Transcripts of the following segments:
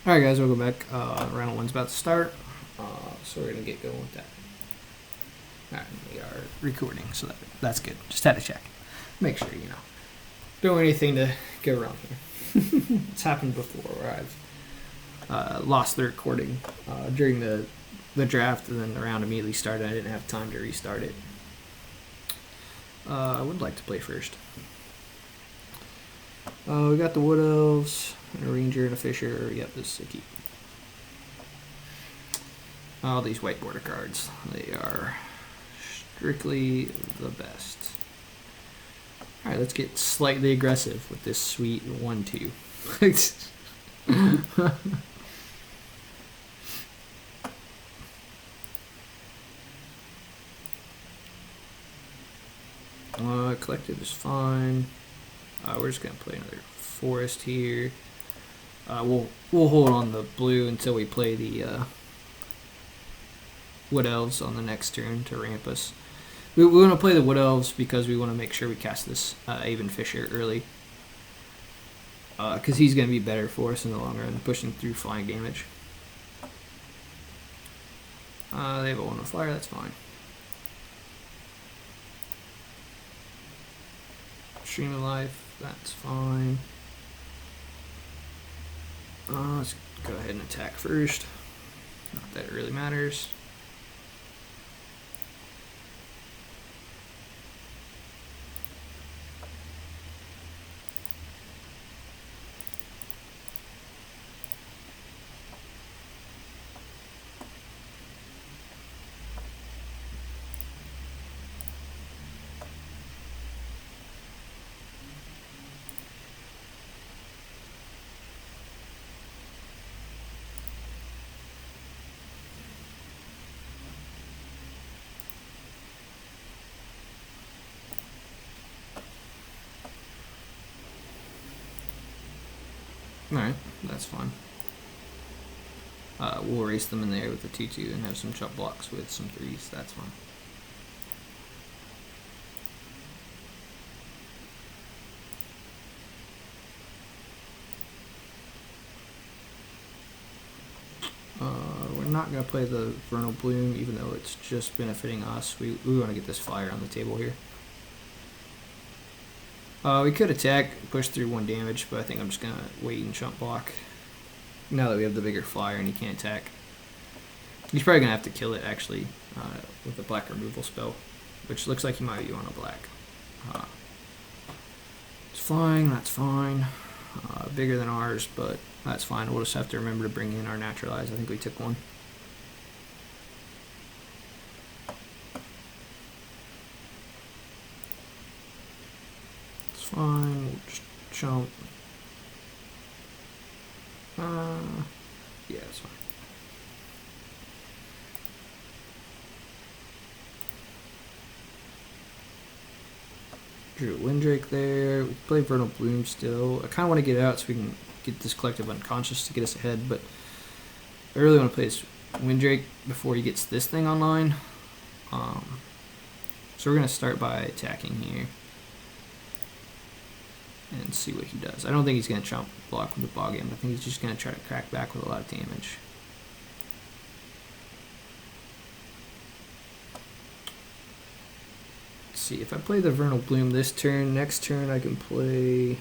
Alright guys, welcome back. Round one's about to start, so we're going to get going with that. Alright, we are recording, so that's good. Just had to check. Make sure, doing anything to get around here. It's happened before where I've lost the recording during the draft, and then the round immediately started. I didn't have time to restart it. I would like to play first. We got the Wood Elves, and a Ranger and a Fisher. Yep, this is a keep. All these white border cards, they are strictly the best. Alright, let's get slightly aggressive with this sweet 1-2. Collective is fine. We're just gonna play another forest here. We'll hold on the blue until we play the Wood Elves on the next turn to ramp us. We want to play the Wood Elves because we want to make sure we cast this Avon Fisher early. Because he's going to be better for us in the long run, pushing through flying damage. They have a 1 on flyer, that's fine. Stream of Life, that's fine. Let's go ahead and attack first. Not that it really matters. Alright, that's fine. We'll erase them in there with the 2-2 and have some chop blocks with some 3s, that's fine. We're not going to play the Vernal Bloom, even though it's just benefiting us. We want to get this flyer on the table here. We could attack, push through 1 damage, but I think I'm just going to wait and chump block. Now that we have the bigger flyer and he can't attack. He's probably going to have to kill it, actually, with a black removal spell, which looks like he might be on a black. It's fine, that's fine. Bigger than ours, but that's fine. We'll just have to remember to bring in our Naturalize. I think we took 1. Fine, we'll just jump. Yeah, it's fine. Drew a Windrake there. We can play Vernal Bloom still. I kind of want to get out so we can get this Collective Unconscious to get us ahead, but I really want to play this Windrake before he gets this thing online. So we're going to start by attacking here and see what he does. I don't think he's going to chomp block with the Boggan. I think he's just going to try to crack back with a lot of damage. Let's see, if I play the Vernal Bloom this turn, next turn I can play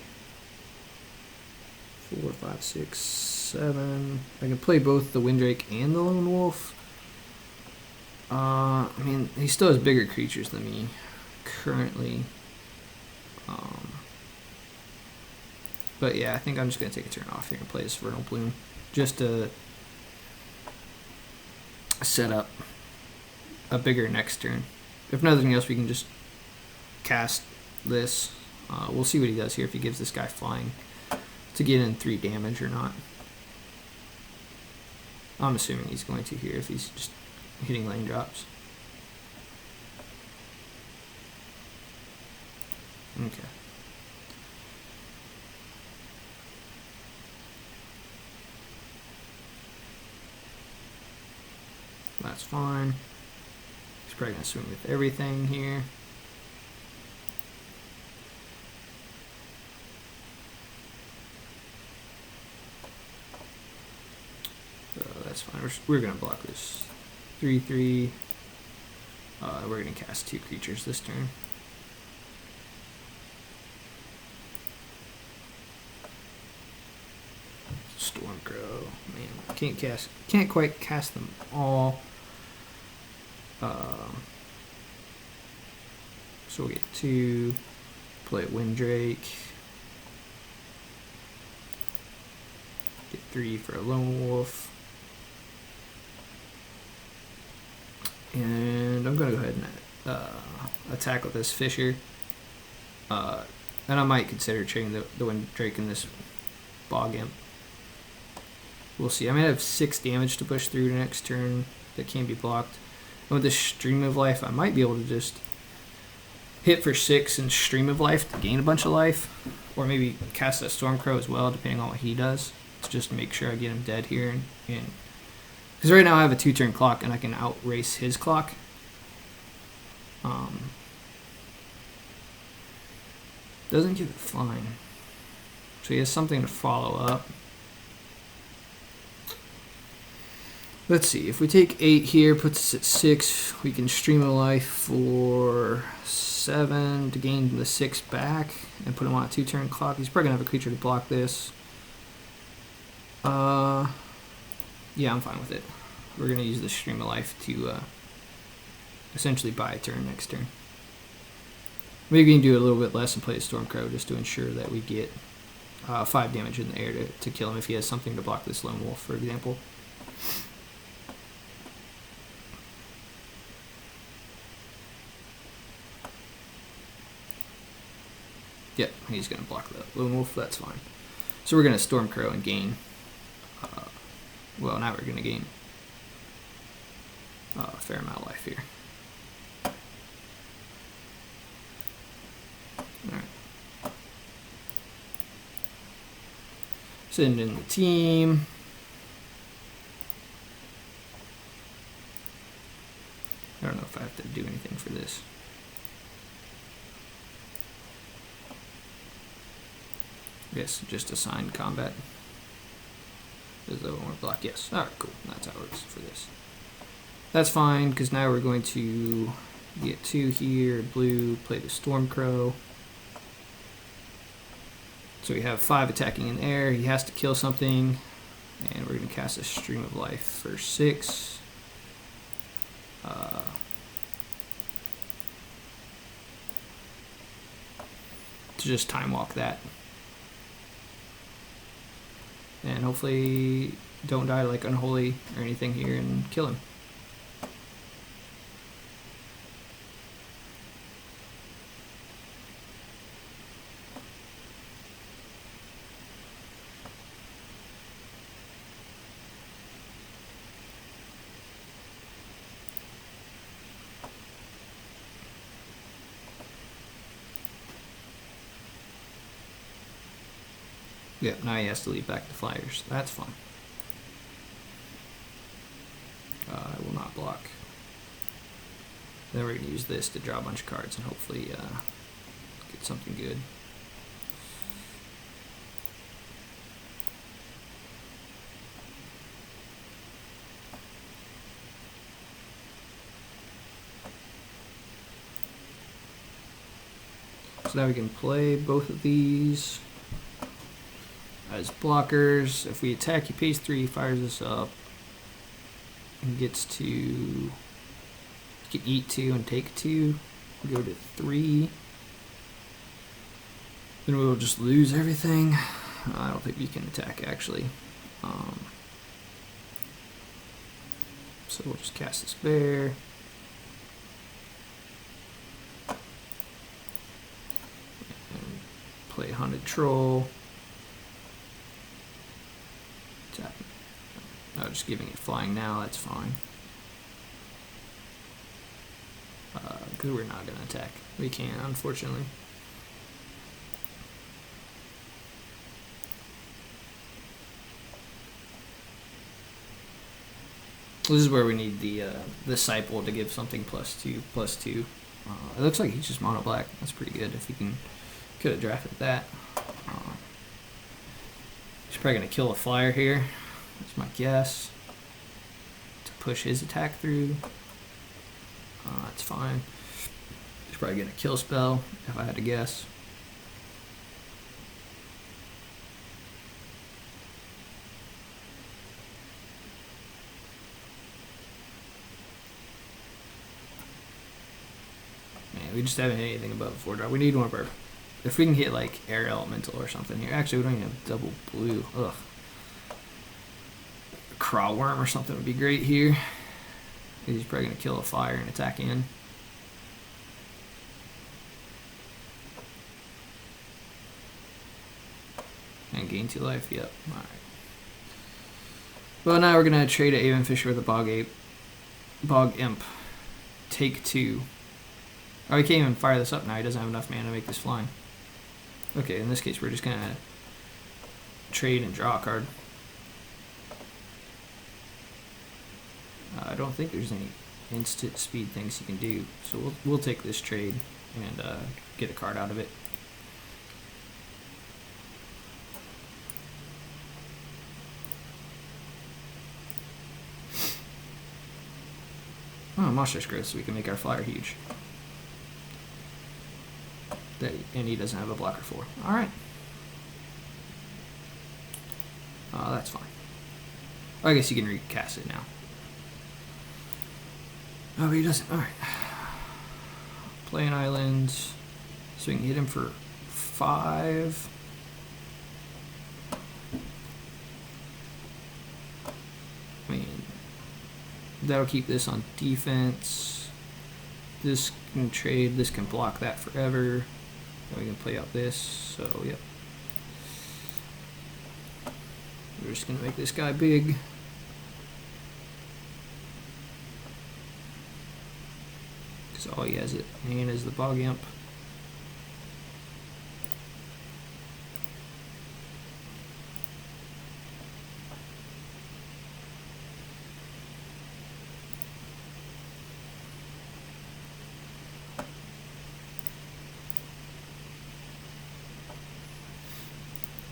4, 5, 6, 7. I can play both the Windrake and the Lone Wolf. I mean, he still has bigger creatures than me currently. But yeah, I think I'm just going to take a turn off here and play this Vernal Bloom just to set up a bigger next turn. If nothing else, we can just cast this. We'll see what he does here, if he gives this guy flying to get in 3 damage or not. I'm assuming he's going to here if he's just hitting lane drops. Okay. That's fine. He's probably going to swing with everything here. that's fine. We're gonna block this 3/3. We're gonna cast 2 creatures this turn. Stormcrow, man, can't quite cast them all. So we'll get 2, play Windrake, get 3 for a Lone Wolf, and I'm gonna go ahead and attack with this Fisher. And I might consider trading the Windrake in this Bog Imp. We'll see. I mean, I have 6 damage to push through the next turn that can be blocked. And with this Stream of Life, I might be able to just hit for 6 and Stream of Life to gain a bunch of life. Or maybe cast that Stormcrow as well, depending on what he does. To just make sure I get him dead here. Because right now I have a 2-turn clock and I can outrace his clock. Doesn't give it flying. So he has something to follow up. Let's see, if we take 8 here, puts us at 6, we can Stream of Life for 7 to gain the 6 back and put him on a 2-turn clock. He's probably going to have a creature to block this. Yeah, I'm fine with it. We're going to use the Stream of Life to essentially buy a turn next turn. Maybe we can do a little bit less and play a Stormcrow just to ensure that we get 5 damage in the air to kill him if he has something to block this Lone Wolf, for example. Yep, he's going to block the Lone Wolf, that's fine. So we're going to Stormcrow and gain. Well, now we're going to gain a fair amount of life here. Alright. Send in the team. I don't know if I have to do anything for this. I guess just assign combat. Does the one block? Yes. Alright, cool. That's how it works for this. That's fine, because now we're going to get 2 here, blue, play the Stormcrow. So we have 5 attacking in the air. He has to kill something. And we're going to cast a Stream of Life for 6. To just time walk that. And hopefully don't die like Unholy or anything here and kill him. Yep, now he has to leave back the flyers. That's fine. I will not block. Then we're going to use this to draw a bunch of cards and hopefully get something good. So now we can play both of these as blockers. If we attack, he pays 3, fires us up, and gets to, he can eat 2 and take 2, go to 3. Then we will just lose everything. I don't think we can attack actually. So we'll just cast this bear. And play Hunted Troll. No, just giving it flying now, that's fine. Because we're not going to attack. We can't, unfortunately. This is where we need the Disciple to give something +2/+2. It looks like he's just mono black. That's pretty good if he can. Could have drafted that. He's probably going to kill a flyer here. That's my guess. push his attack through. That's fine. He's probably getting a kill spell, if I had to guess. Man, we just haven't hit anything above 4-drop. We need one of our... If we can hit, like, Air Elemental or something here. Actually, we don't even have double blue. Ugh. Craw Worm or something would be great here. He's probably going to kill a fire and attack in. And gain 2 life, yep. Alright. Well, now we're going to trade an Aven Fisher with a Bog Imp. Take 2. Oh, he can't even fire this up now. He doesn't have enough mana to make this flying. Okay, in this case, we're just going to trade and draw a card. I don't think there's any instant speed things you can do, so we'll take this trade and get a card out of it. Oh, Monstrous Growth, so we can make our flyer huge. And he doesn't have a blocker for. Alright. That's fine. I guess you can recast it now. Oh, but he doesn't. Alright. Play an island. So we can hit him for 5. I mean, that'll keep this on defense. This can trade. This can block that forever. And we can play out this. So, yep. We're just going to make this guy big. Because all he has in is the Bog Imp.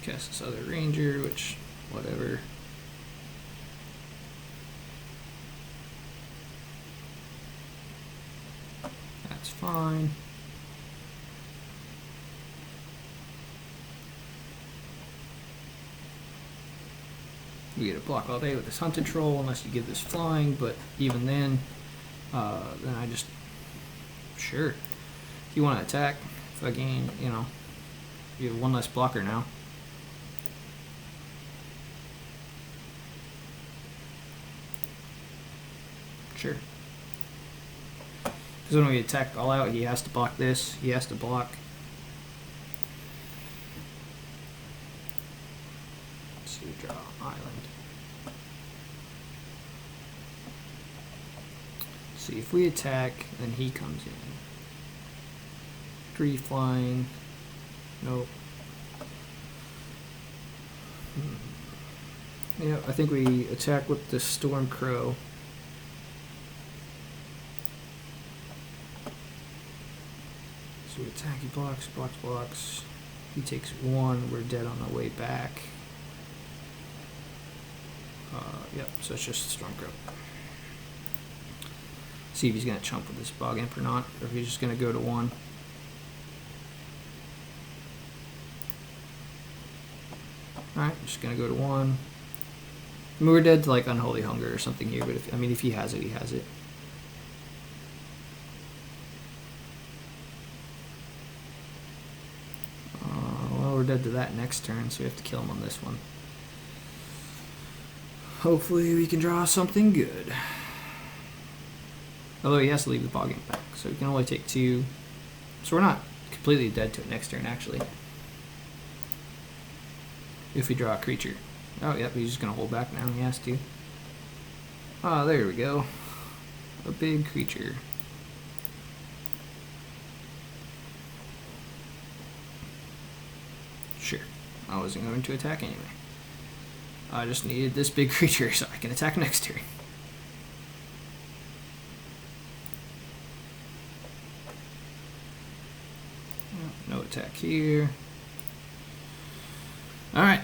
Cast this other ranger, which, whatever. That's fine. We get to block all day with this hunted troll unless you give this flying, but even then I just, sure. If you want to attack, if I gain, you know, you have one less blocker now. Sure. Because when we attack all out, he has to block this. He has to block. So we draw island. See, if we attack, then he comes in. 3 flying. Nope. Yeah, I think we attack with the Storm Crow. So we attack, he blocks. He takes 1, we're dead on the way back. Yep, so it's just Storm Crow. See if he's going to chump with this Bog Imp or not, or if he's just going to go to 1. Alright, just going to go to 1. I mean, we're dead to like Unholy Hunger or something here, but if he has it, he has it. We're dead to that next turn, so we have to kill him on this one. Hopefully we can draw something good. Although he has to leave the Bog Imp back, so we can only take 2. So we're not completely dead to it next turn, actually. If we draw a creature. Oh, yep, he's just going to hold back now. He has to. Ah, there we go. A big creature. Sure. I wasn't going to attack anyway. I just needed this big creature so I can attack next turn. No attack here. Alright.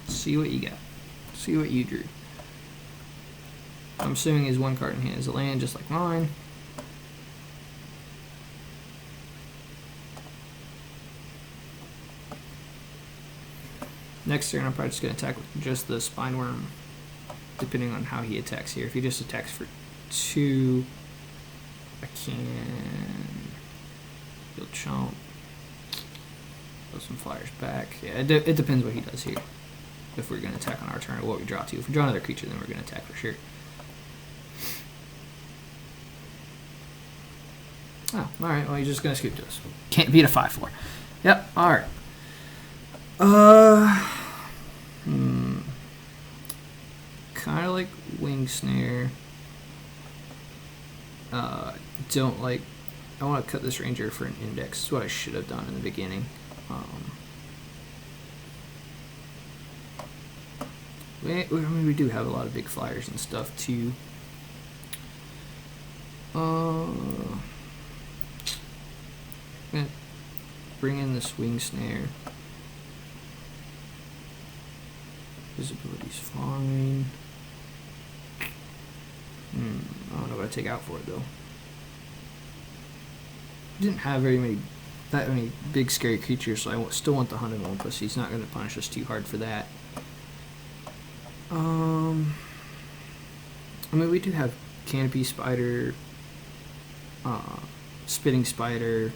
See what you got. See what you drew. I'm assuming his one card in hand is a land, just like mine. Next turn, I'm probably just going to attack with just the Spine Worm, depending on how he attacks here. If he just attacks for 2, I can... He'll chomp. Throw some flyers back. Yeah, it depends what he does here. If we're going to attack on our turn or what we draw to. If we draw another creature, then we're going to attack for sure. Oh, alright. Well, he's just going to scoop to us. Can't beat a 5/4. Yep, alright. Kind of like Wing Snare. Don't like... I want to cut this Ranger for an index. That's what I should have done in the beginning. I mean, we do have a lot of big flyers and stuff too. I'm gonna bring in this Wing Snare. Visibility's fine. I don't know what I take out for it though. Didn't have that many big scary creatures, so I still want the Hunted Wumpus. He's not going to punish us too hard for that. I mean, we do have Canopy Spider, Spitting Spider,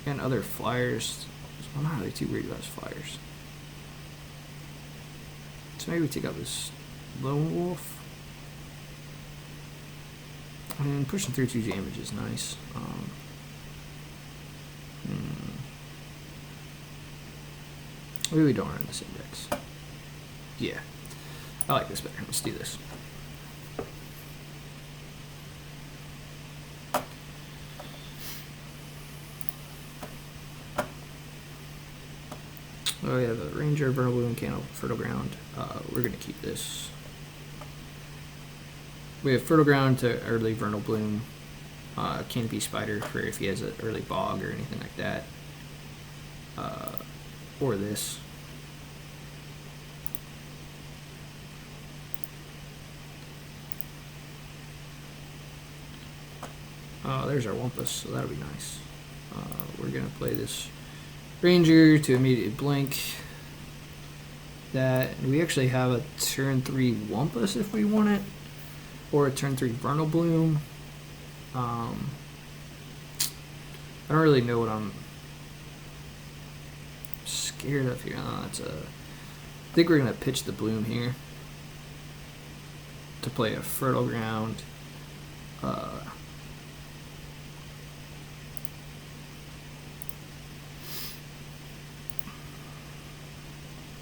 and other flyers. So I'm not really too worried about his flyers. So maybe we take out this Lone Wolf. I mean, pushing through 2 damage is nice. Maybe we don't run this index. Yeah. I like this better. Let's do this. Oh, we have a Ranger, Vernal Bloom, Candle, Fertile Ground. We're going to keep this. We have Fertile Ground to early Vernal Bloom, Canopy Spider for if he has an early Bog or anything like that. Or this. There's our Wumpus, so that'll be nice. We're going to play this Ranger to immediately blink that. And we actually have a turn 3 Wumpus if we want it. Or a turn 3 Vernal Bloom. I don't really know what I'm scared of here. I think we're going to pitch the Bloom here to play a Fertile Ground.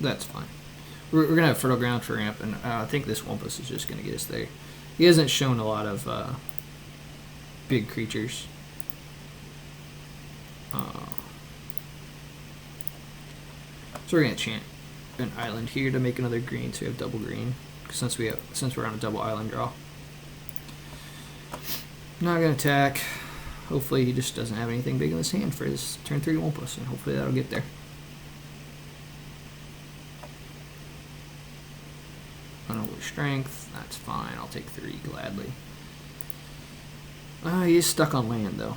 That's fine. We're going to have Fertile Ground for ramp, and I think this Wumpus is just going to get us there. He hasn't shown a lot of big creatures. So we're going to chant an island here to make another green, so we have double green. Since we're on a double island draw. Not going to attack. Hopefully he just doesn't have anything big in his hand for his turn 3 Wumpus, and hopefully that'll get there. Unholy Strength, that's fine. I'll take 3 gladly. He is stuck on land though.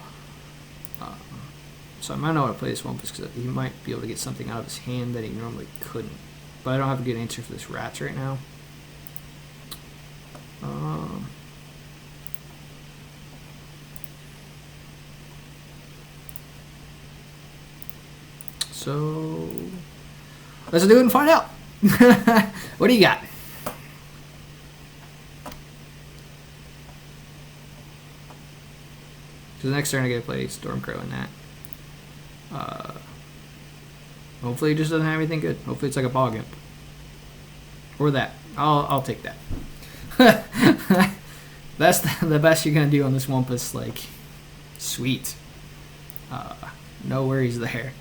So I might not want to play this Wumpus because he might be able to get something out of his hand that he normally couldn't. But I don't have a good answer for this Rats right now. So let's do it and find out. What do you got? So the next turn I get to play Stormcrow in that. Hopefully it just doesn't have anything good. Hopefully it's like a Bog Imp. Or that. I'll take that. That's the best you're gonna do on this Wumpus. Like, sweet. No worries there.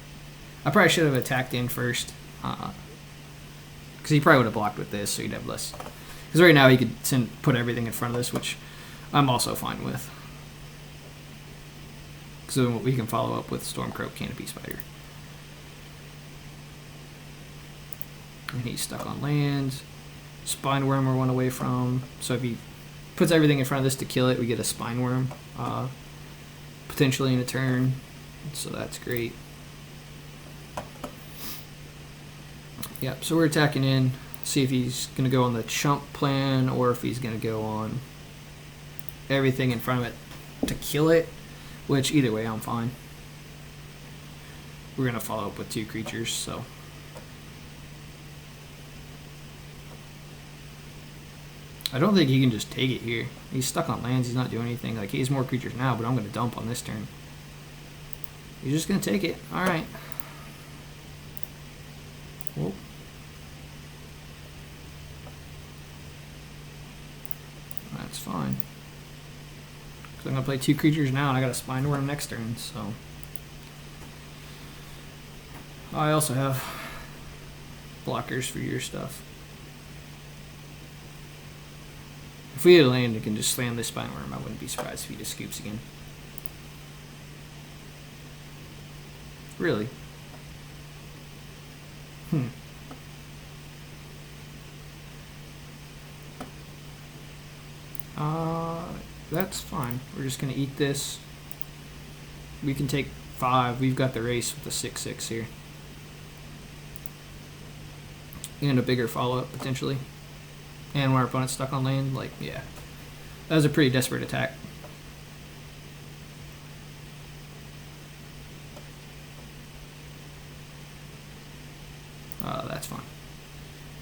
I probably should have attacked in first. Because he probably would have blocked with this, so he'd have less. Because right now he could put everything in front of this, which I'm also fine with. So we can follow up with Stormcrow, Canopy Spider. And he's stuck on land. Spine Worm we're one away from. So if he puts everything in front of this to kill it, we get a Spine Worm potentially in a turn. So that's great. Yep, so we're attacking in. See if he's going to go on the chump plan or if he's going to go on everything in front of it to kill it, which either way I'm fine. We're going to follow up with 2 creatures, so. I don't think he can just take it here. He's stuck on lands, he's not doing anything. Like, he has more creatures now, but I'm going to dump on this turn. He's just going to take it. Alright. Whoa. That's fine. So I'm going to play 2 creatures now, and I got a Spine Worm next turn, so. I also have blockers for your stuff. If we had a land, it can just slam this Spine Worm. I wouldn't be surprised if he just scoops again. Really? That's fine. We're just gonna eat this. We can take 5. We've got the race with the 6/6 here. And a bigger follow-up, potentially. And when our opponent's stuck on land, like, yeah. That was a pretty desperate attack. That's fine.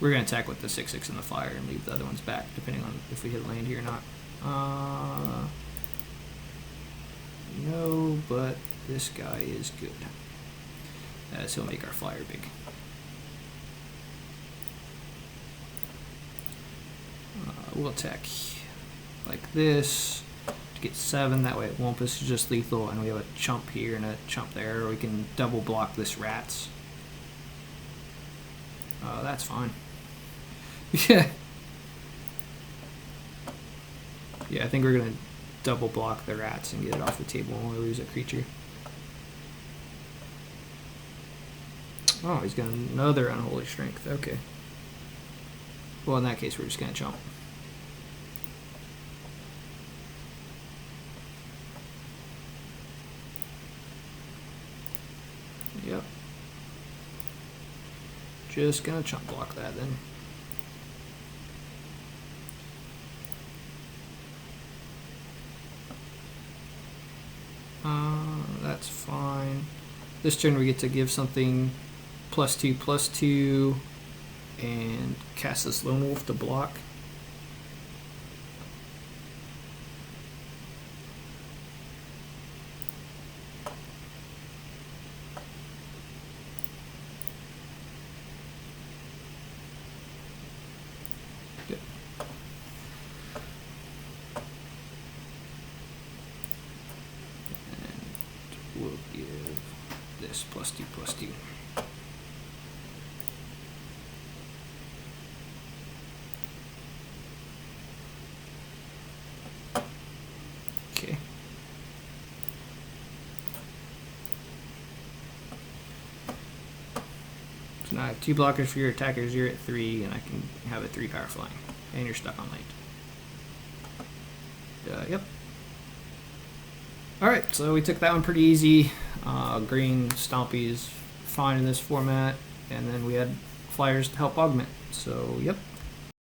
We're going to attack with the 6/6 and the flyer and leave the other ones back, depending on if we hit land here or not. No, but this guy is good. As he'll make our flyer big. We'll attack like this to get 7. That way it won't. This is just lethal, and we have a chump here and a chump there. We can double block this rats. That's fine. Yeah. Yeah, I think we're gonna double block the rats and get it off the table when we lose a creature. Oh, he's got another Unholy Strength. Okay. Well, in that case, we're just gonna chump. Yep. Just gonna chump block that then. That's fine. This turn we get to give something +2/+2 and cast this Lone Wolf to block. Good. And we'll give this +2/+2. Okay. So now I have 2 blockers for your attackers. You're at 3, and I can have a 3-power flying. And you're stuck on land. Yep. Alright, so we took that one pretty easy. Green Stompy is fine in this format. And then we had flyers to help augment. So, yep.